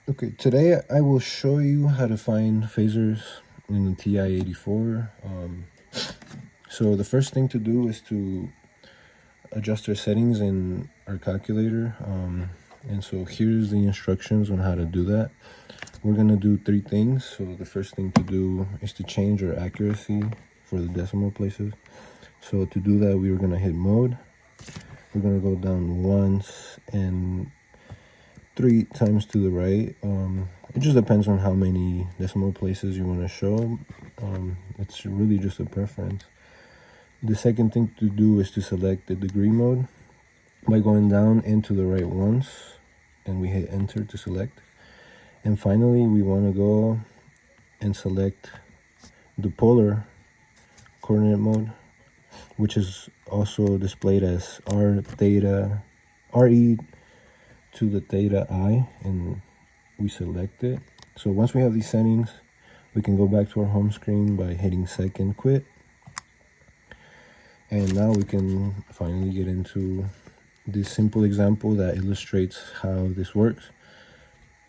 Okay, today I will show you how to find phasors in the TI-84. So the first thing to do is to adjust our settings in our calculator. And so here's the instructions on how to do that. We're gonna do three things. So the first thing to do is to change our accuracy for the decimal places. So to do that, we are gonna hit mode. We're gonna go down once and 3 times to the right. It just depends on how many decimal places you want to show. It's really just a preference. The second thing to do is to select the degree mode by going down into the right once, and we hit enter to select. And finally, we want to go and select the polar coordinate mode, which is also displayed as RE to the theta I, and we select it. So once we have these settings, we can go back to our home screen by hitting second quit. And now we can finally get into this simple example that illustrates how this works.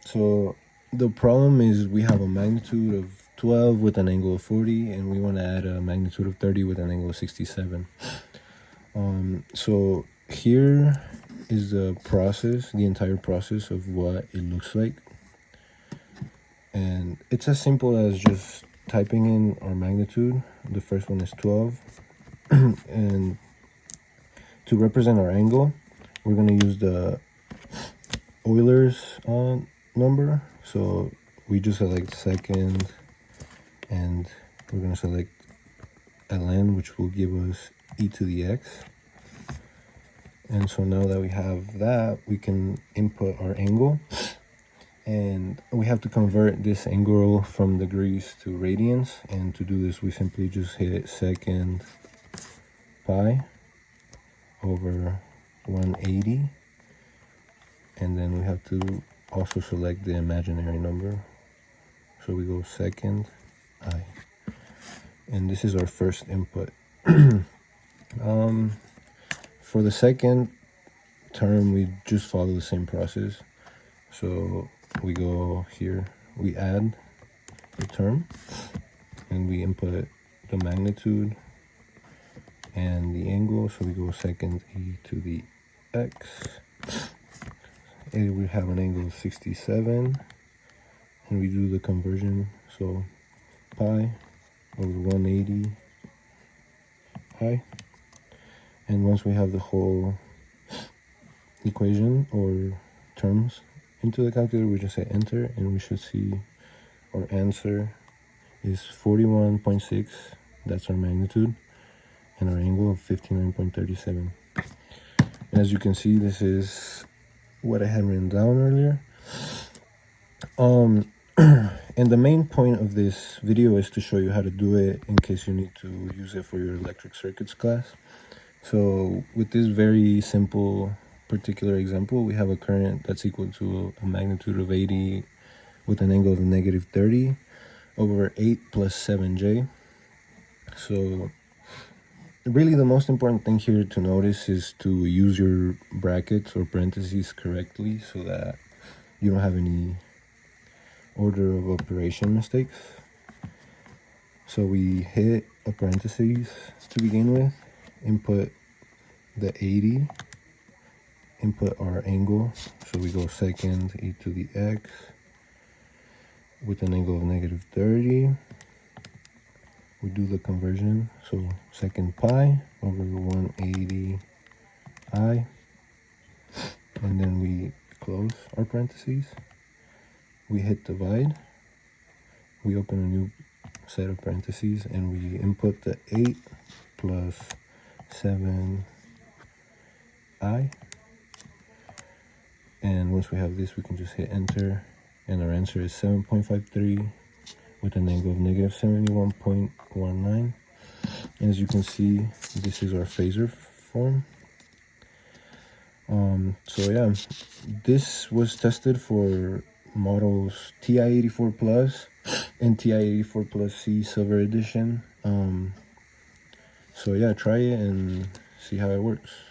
So the problem is we have a magnitude of 12 with an angle of 40, and we want to add a magnitude of 30 with an angle of 67. So here is the process, the entire process of what it looks like. And it's as simple as just typing in our magnitude. The first one is 12. And to represent our angle, we're going to use the Euler's number. So we just select second, and we're going to select ln, which will give us e to the x. And so now that we have that, we can input our angle, and we have to convert this angle from degrees to radians. And to do this, we simply just hit second pi over 180, and then we have to also select the imaginary number. So we go second I, and this is our first input. For the second term, we just follow the same process. So we go here, we add the term, and we input the magnitude and the angle. So we go second e to the x, and we have an angle of 67, and we do the conversion. So pi over 180 I. And once we have the whole equation or terms into the calculator, we just say enter, and we should see our answer is 41.6. That's our magnitude, and our angle of 59.37. And as you can see, this is what I had written down earlier. And the main point of this video is to show you how to do it in case you need to use it for your electric circuits class. So with this very simple particular example, we have a current that's equal to a magnitude of 80 with an angle of negative 30 over 8 plus 7j. So really the most important thing here to notice is to use your brackets or parentheses correctly so that you don't have any order of operation mistakes. So we hit a parentheses to begin with, input the 80, input our angle. So we go second e to the x with an angle of negative 30. We do the conversion, so second pi over 180 I, and then we close our parentheses. We hit divide, we open a new set of parentheses, and we input the 8 plus 7i. And once we have this, we can just hit enter, and our answer is 7.53 with an angle of negative 71.19. And as you can see, this is our phasor form. So yeah, this was tested for models TI-84 Plus and TI-84 Plus C Silver Edition. So yeah, try it and see how it works.